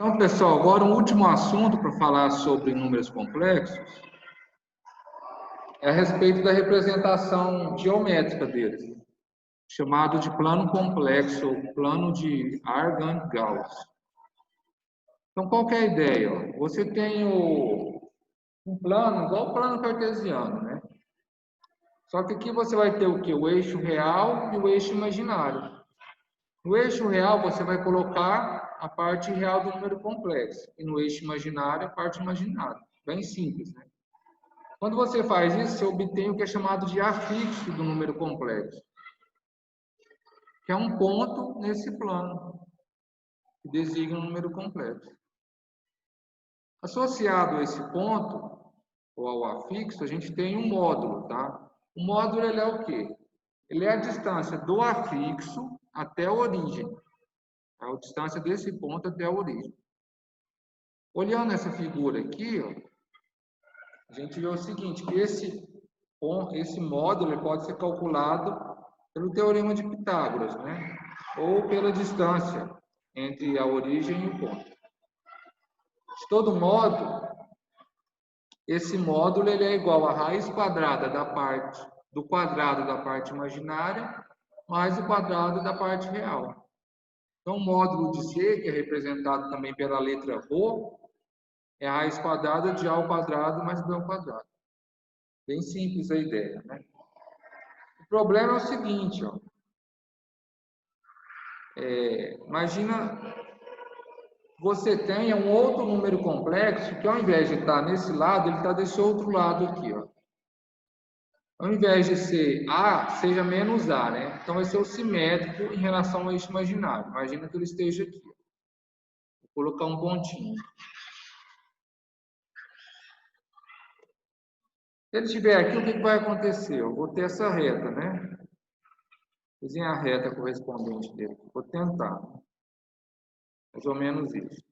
Então, pessoal, agora um último assunto para falar sobre números complexos é a respeito da representação geométrica deles, chamado de plano complexo, ou plano de Argand-Gauss. Então, qual que é a ideia? Você tem um plano igual o plano cartesiano, né? Só que aqui você vai ter o quê? O eixo real e o eixo imaginário. No eixo real, você vai colocar a parte real do número complexo, e no eixo imaginário, a parte imaginária. Bem simples, né? Quando você faz isso, você obtém o que é chamado de afixo do número complexo, que é um ponto nesse plano, que designa um número complexo. Associado a esse ponto, ou ao afixo, a gente tem um módulo, tá? O módulo, ele é o quê? Ele é a distância do afixo até a origem. É a distância desse ponto até a origem. Olhando essa figura aqui, ó, a gente vê o seguinte, que esse módulo ele pode ser calculado pelo teorema de Pitágoras, né? Ou pela distância entre a origem e o ponto. De todo modo, esse módulo ele é igual à raiz quadrada do quadrado da parte imaginária mais o quadrado da parte real. Então, o módulo de C, que é representado também pela letra Rho, é a raiz quadrada de A ao quadrado mais B ao quadrado. Bem simples a ideia, né? O problema é o seguinte, ó. Imagina você tenha um outro número complexo que ao invés de estar nesse lado, ele está desse outro lado aqui, ó. Ao invés de ser A, seja menos A, né? Então vai ser o simétrico em relação ao eixo imaginário. Imagina que ele esteja aqui. Vou colocar um pontinho. Se ele estiver aqui, o que vai acontecer? Eu vou ter essa reta, né? Desenhar a reta correspondente dele. Vou tentar. Mais ou menos isso.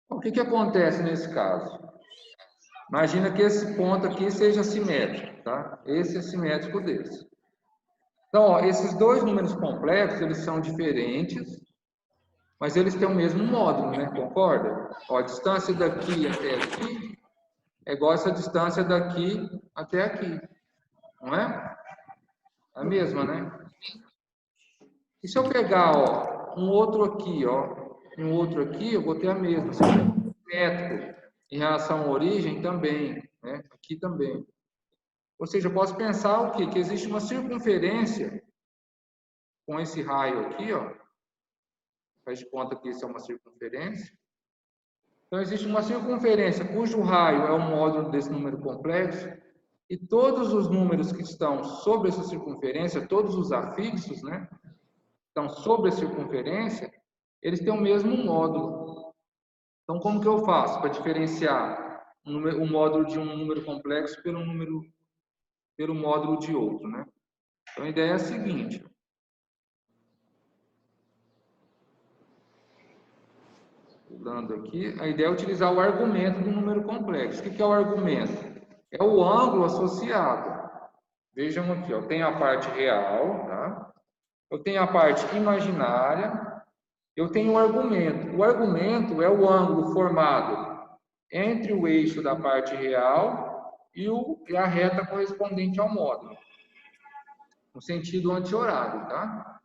O que acontece nesse caso? Imagina que esse ponto aqui seja simétrico, tá? Esse é simétrico desse. Então, ó, esses dois números complexos, eles são diferentes, mas eles têm o mesmo módulo, né? Concorda? Ó, a distância daqui até aqui é igual a essa distância daqui até aqui, não é? A mesma, né? E se eu pegar, ó, um outro aqui, ó, e um outro aqui, eu vou ter a mesma. Se eu pegar um métrico em relação à origem, também, né? Aqui também. Ou seja, eu posso pensar o quê? Que existe uma circunferência com esse raio aqui, ó. Faz de conta que isso é uma circunferência. Então, existe uma circunferência cujo raio é o módulo desse número complexo, e todos os números que estão sobre essa circunferência, todos os afixos, né, estão sobre a circunferência, eles têm o mesmo módulo. Então, como que eu faço para diferenciar o módulo de um número complexo pelo módulo de outro, né? Então, a ideia é a seguinte. Pulando aqui, a ideia é utilizar o argumento do número complexo. O que é o argumento? É o ângulo associado. Vejam aqui, ó, tem a parte real, tá? Eu tenho a parte imaginária, eu tenho o argumento. O argumento é o ângulo formado entre o eixo da parte real e a reta correspondente ao módulo, no sentido anti-horário, tá?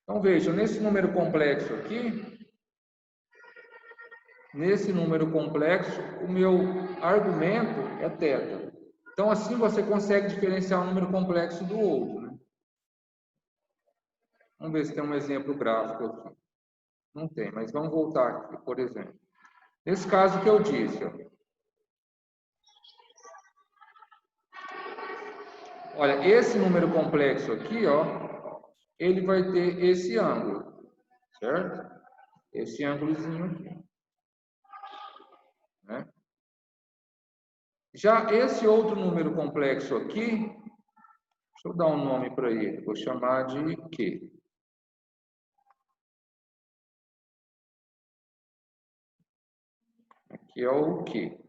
Então vejam, nesse número complexo aqui, nesse número complexo, o meu argumento é θ. Então, assim você consegue diferenciar um número complexo do outro, né? Vamos ver se tem um exemplo gráfico aqui. Não tem, mas vamos voltar aqui, por exemplo. Nesse caso que eu disse, ó. Olha, esse número complexo aqui, ó, ele vai ter esse ângulo, certo? Esse ângulozinho aqui, né? Já esse outro número complexo aqui, deixa eu dar um nome para ele, vou chamar de Q. Aqui é o Q.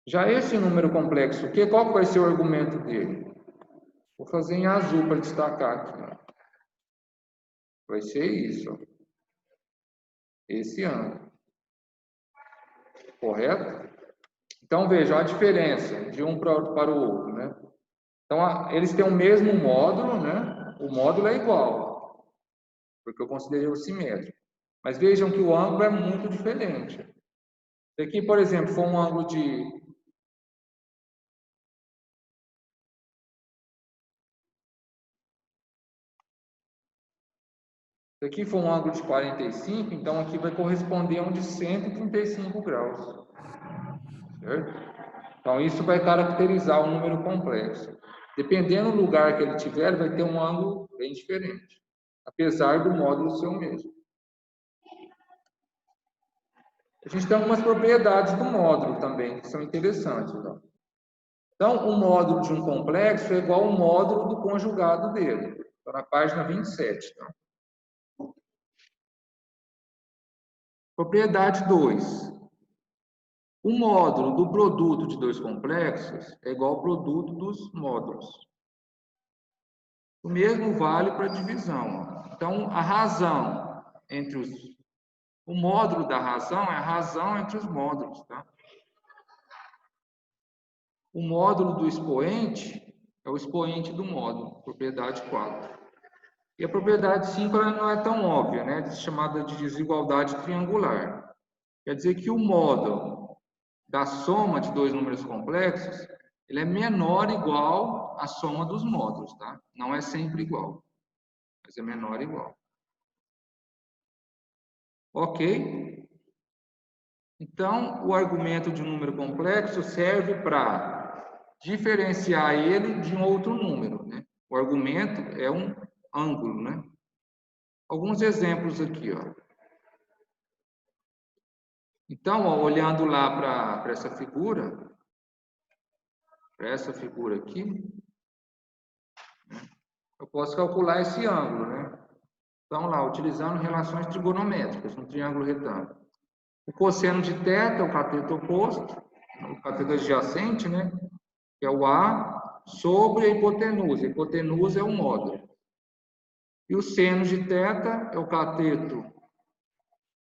Já esse número complexo Q, qual vai ser o argumento dele? Vou fazer em azul para destacar aqui. Vai ser isso, ó. Esse ângulo. Correto? Então, veja a diferença de um para o outro, né? Então, eles têm o mesmo módulo, né? O módulo é igual, porque eu considerei o simétrico. Mas vejam que o ângulo é muito diferente. Se aqui, por exemplo, for um ângulo de... Se aqui for um ângulo de 45, então aqui vai corresponder a um de 135 graus. Certo? Então, isso vai caracterizar o número complexo. Dependendo do lugar que ele tiver, vai ter um ângulo bem diferente, apesar do módulo ser o mesmo. A gente tem algumas propriedades do módulo também, que são interessantes. Ó. Então, o módulo de um complexo é igual ao módulo do conjugado dele. Está na página 27. Tá? Propriedade 2. O módulo do produto de dois complexos é igual ao produto dos módulos. O mesmo vale para a divisão. Então, a razão entre os... O módulo da razão é a razão entre os módulos. Tá? O módulo do expoente é o expoente do módulo, propriedade 4. E a propriedade 5 ela não é tão óbvia, né? É chamada de desigualdade triangular. Quer dizer que o módulo da soma de dois números complexos ele é menor ou igual à soma dos módulos, tá? Não é sempre igual, mas é menor ou igual. Ok? Então, o argumento de um número complexo serve para diferenciar ele de um outro número, né? O argumento é um ângulo, né? Alguns exemplos aqui, ó. Então, ó, olhando lá para essa figura aqui, eu posso calcular esse ângulo, né? Então, lá, utilizando relações trigonométricas, um triângulo retângulo. O cosseno de θ é o cateto oposto, o cateto adjacente, né? Que é o A, sobre a hipotenusa. A hipotenusa é o módulo. E o seno de θ é o cateto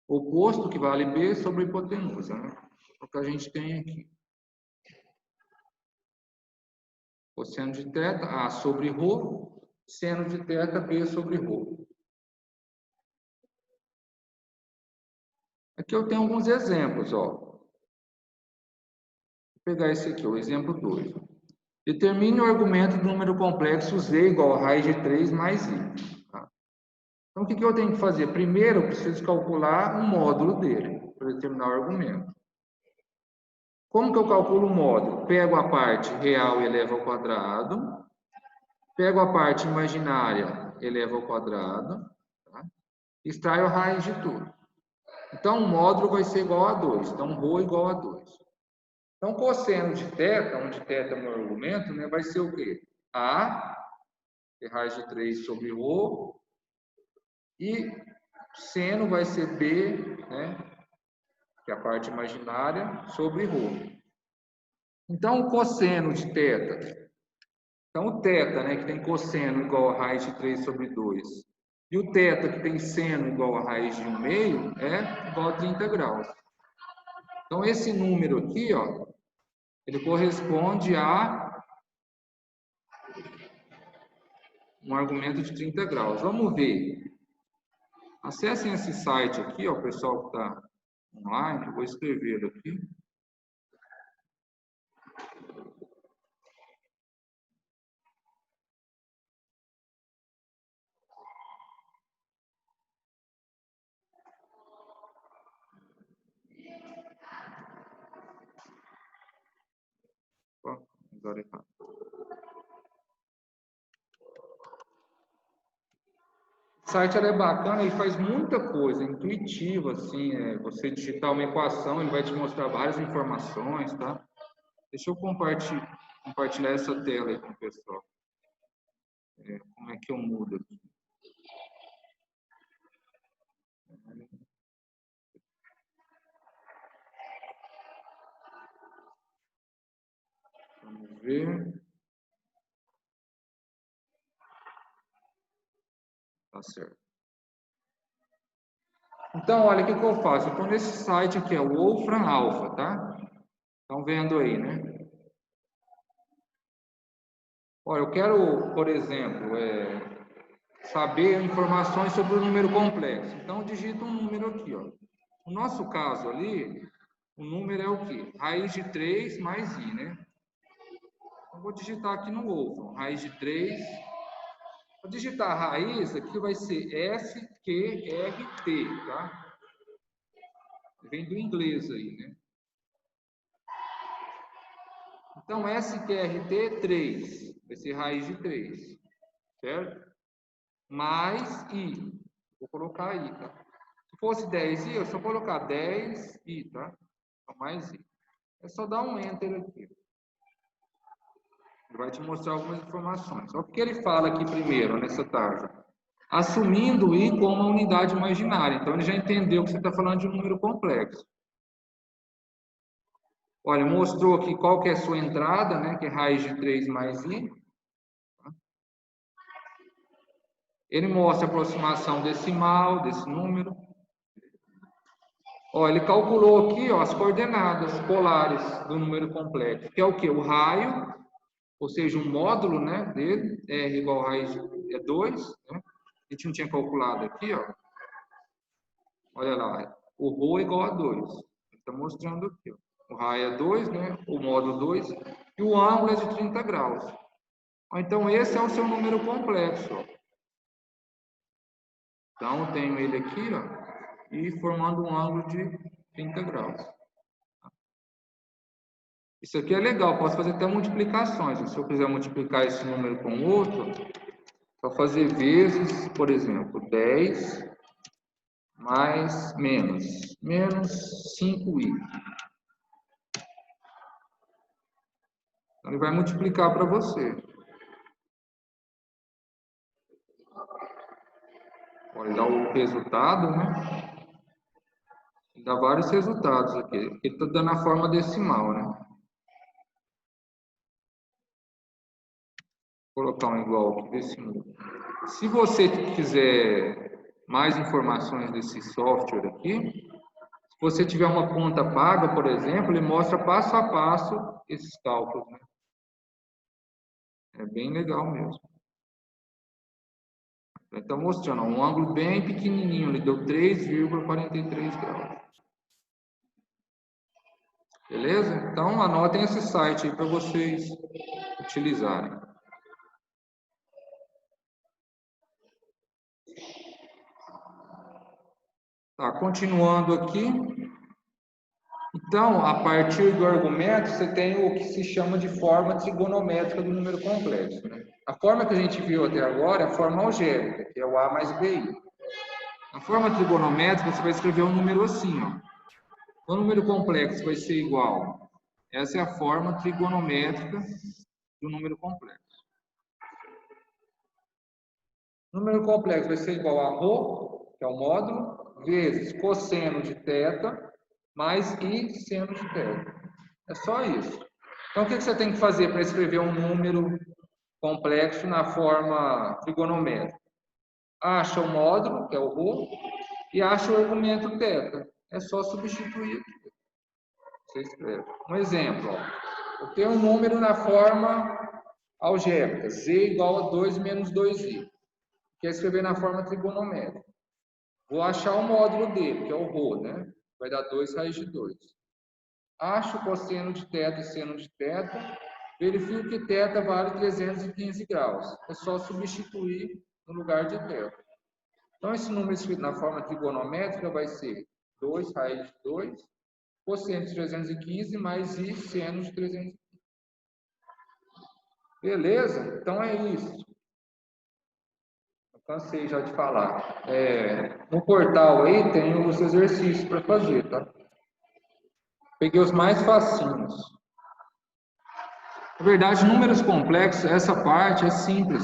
oposto, que vale B, sobre a hipotenusa, né? É o que a gente tem aqui. Cosseno de θ, A sobre ρ, seno de θ, B sobre ρ. Aqui eu tenho alguns exemplos, ó. Vou pegar esse aqui, o exemplo 2. Determine o argumento do número complexo Z igual a raiz de 3 mais I. Tá? Então, o que eu tenho que fazer? Primeiro, eu preciso calcular o módulo dele, para determinar o argumento. Como que eu calculo o módulo? Pego a parte real e elevo ao quadrado. Pego a parte imaginária, elevo ao quadrado. Tá? Extraio a raiz de tudo. Então, o módulo vai ser igual a 2. Então, ρ igual a 2. Então, cosseno de θ, onde θ é o meu argumento, né, vai ser o quê? A, que é raiz de 3 sobre ρ, e seno vai ser B, né, que é a parte imaginária, sobre ρ. Então, o cosseno de θ. Então, o θ, né, que tem cosseno igual a raiz de 3 sobre 2, e o θ, que tem seno igual a raiz de 1/2, é igual a 30 graus. Então, esse número aqui, ó, ele corresponde a um argumento de 30 graus. Vamos ver. Acessem esse site aqui, ó, o pessoal que está online, eu vou escrever aqui. Agora errado. O site é bacana e faz muita coisa, é intuitivo, assim, você digitar uma equação, ele vai te mostrar várias informações, tá? Deixa eu compartilhar essa tela aí com o pessoal. Como é que eu mudo aqui? Vamos ver. Tá certo. Então, olha o que eu faço. Eu estou nesse site aqui, é o Wolfram Alpha, tá? Estão vendo aí, né? Olha, eu quero, por exemplo, saber informações sobre o número complexo. Então, eu digito um número aqui, ó. No nosso caso ali, o número é o quê? Raiz de 3 mais i, né? Eu vou digitar aqui no Wolfram, raiz de 3. Vou digitar a raiz, aqui vai ser SQRT, tá? Vem do inglês aí, né? Então, SQRT 3, vai ser raiz de 3, certo? Mais i, vou colocar i, tá? Se fosse 10i, eu só colocar 10i, tá? Então, mais i. É só dar um enter aqui. Ele vai te mostrar algumas informações. Só que ele fala aqui primeiro, nessa tarja, assumindo i como uma unidade imaginária. Então, ele já entendeu que você está falando de um número complexo. Olha, mostrou aqui qual que é a sua entrada, né? Que é raiz de 3 mais i. Ele mostra a aproximação decimal desse número. Ó, ele calculou aqui, ó, as coordenadas polares do número complexo, que é o quê? O raio, ou seja, um módulo, né, dele, r igual a raiz de 2, né? A gente não tinha calculado aqui, ó. Olha lá, o ρ é igual a 2. Está mostrando aqui, ó. O raio é 2, né? O módulo 2, e o ângulo é de 30 graus. Então, esse é o seu número complexo, ó. Então, eu tenho ele aqui, ó, e formando um ângulo de 30 graus. Isso aqui é legal, posso fazer até multiplicações. Se eu quiser multiplicar esse número com outro, só fazer vezes, por exemplo, 10 mais menos 5i. Então, ele vai multiplicar para você. Olha, dá o resultado, né? Ele dá vários resultados aqui. Ele está dando a forma decimal, né? Vou colocar um igual aqui desse número. Se você quiser mais informações desse software aqui, se você tiver uma conta paga, por exemplo, ele mostra passo a passo esses cálculos, né? É bem legal mesmo. Está mostrando um ângulo bem pequenininho, ele deu 3,43 graus. Beleza? Então, anotem esse site aí para vocês utilizarem. Tá, continuando aqui. Então, a partir do argumento, você tem o que se chama de forma trigonométrica do número complexo, né? A forma que a gente viu até agora é a forma algébrica, que é o a mais bi. Na forma trigonométrica, você vai escrever um número assim, ó. O número complexo vai ser igual. Essa é a forma trigonométrica do número complexo. O número complexo vai ser igual a ρ, que é o módulo, vezes cosseno de θ, mais i seno de θ. É só isso. Então, o que você tem que fazer para escrever um número complexo na forma trigonométrica? Acha o módulo, que é o ρ, e acha o argumento θ. É só substituir aqui. Você escreve. Um exemplo, ó. Eu tenho um número na forma algébrica, z igual a 2 menos 2i. Quer escrever na forma trigonométrica. Vou achar o módulo dele, que é o ρ, né? Vai dar 2 raiz de 2. Acho o cosseno de θ e seno de θ. Verifico que θ vale 315 graus. É só substituir no lugar de θ. Então, esse número escrito na forma trigonométrica vai ser 2 raiz de 2, cosseno de 315 mais i seno de 315. Beleza? Então, é isso. Eu cansei já de falar. No portal aí tem os exercícios para fazer, tá? Peguei os mais facinhos. Na verdade, números complexos, essa parte é simples.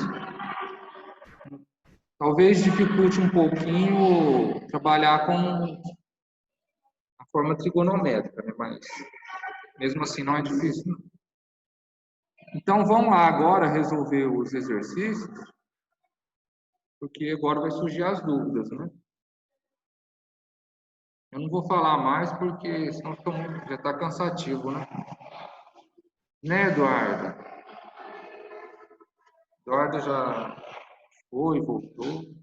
Talvez dificulte um pouquinho trabalhar com a forma trigonométrica, né? Mas mesmo assim não é difícil. Não. Então vamos lá agora resolver os exercícios, porque agora vai surgir as dúvidas, né? Eu não vou falar mais porque senão já está cansativo, né? Né, Eduardo? Eduardo já foi, voltou.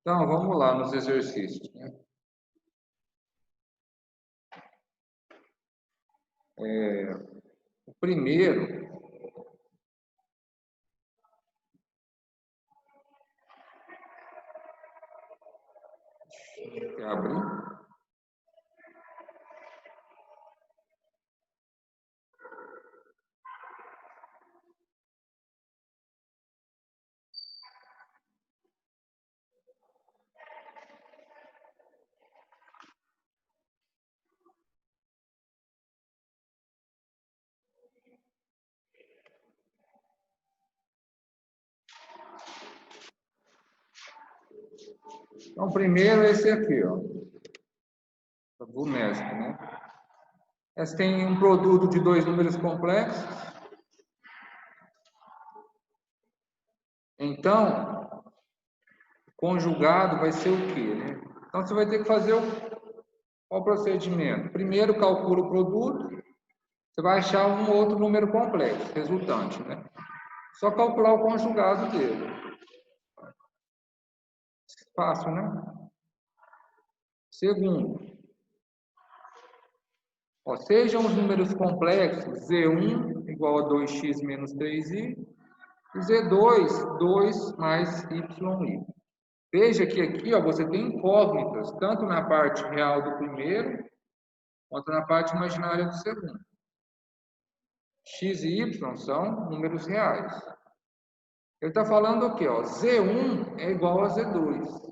Então, vamos lá nos exercícios, né? O primeiro, que abrir. Então, primeiro esse aqui, ó, da Vunesp, né? Essa tem um produto de dois números complexos. Então, o conjugado vai ser o quê, né? Então, você vai ter que fazer qual procedimento? Primeiro, calcula o produto. Você vai achar um outro número complexo, resultante, né? Só calcular o conjugado dele. Fácil, né? Segundo, ó, sejam os números complexos Z1 igual a 2x menos 3y e Z2, 2 mais y. Veja que aqui, ó, você tem incógnitas, tanto na parte real do primeiro, quanto na parte imaginária do segundo. X e y são números reais. Ele está falando aqui, ó, Z1 é igual a Z2.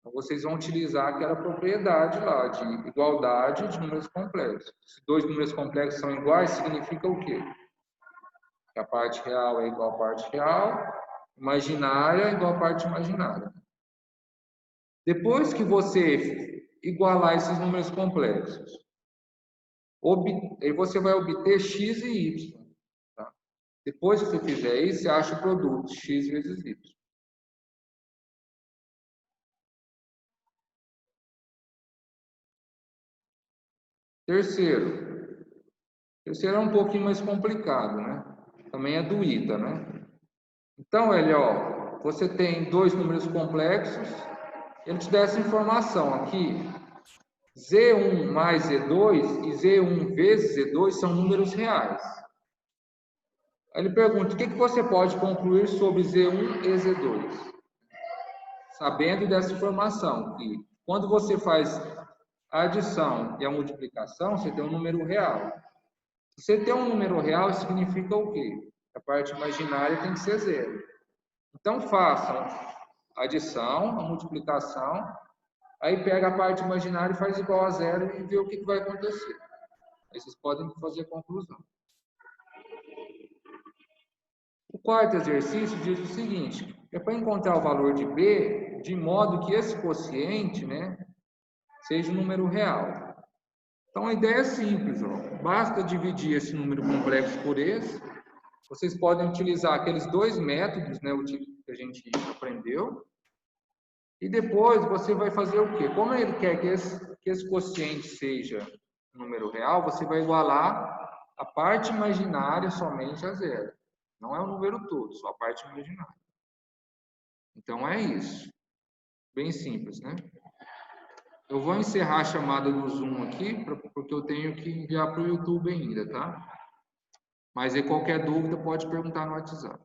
Então, vocês vão utilizar aquela propriedade lá de igualdade de números complexos. Se dois números complexos são iguais, significa o quê? Que a parte real é igual à parte real, imaginária é igual à parte imaginária. Depois que você igualar esses números complexos, aí você vai obter x e y. Tá? Depois que você fizer isso, você acha o produto x vezes y. Terceiro é um pouquinho mais complicado, né? Também é do ITA, né? Então, ele, ó, você tem dois números complexos, ele te dá essa informação aqui. Z1 mais Z2 e Z1 vezes Z2 são números reais. Aí ele pergunta, o que você pode concluir sobre Z1 e Z2? Sabendo dessa informação, que quando você faz a adição e a multiplicação, você tem um número real. Se você tem um número real, significa o quê? A parte imaginária tem que ser zero. Então, façam a adição, a multiplicação, aí pega a parte imaginária e faz igual a zero e vê o que vai acontecer. Aí vocês podem fazer a conclusão. O quarto exercício diz o seguinte, é para encontrar o valor de B, de modo que esse quociente, né, seja um número real. Então, a ideia é simples, ó. Basta dividir esse número complexo por esse. Vocês podem utilizar aqueles dois métodos, né, que a gente aprendeu. E depois você vai fazer o quê? Como ele quer que esse quociente seja um número real, você vai igualar a parte imaginária somente a zero. Não é o número todo, só a parte imaginária. Então, é isso. Bem simples, né? Eu vou encerrar a chamada do Zoom aqui, porque eu tenho que enviar para o YouTube ainda, tá? Mas aí qualquer dúvida pode perguntar no WhatsApp.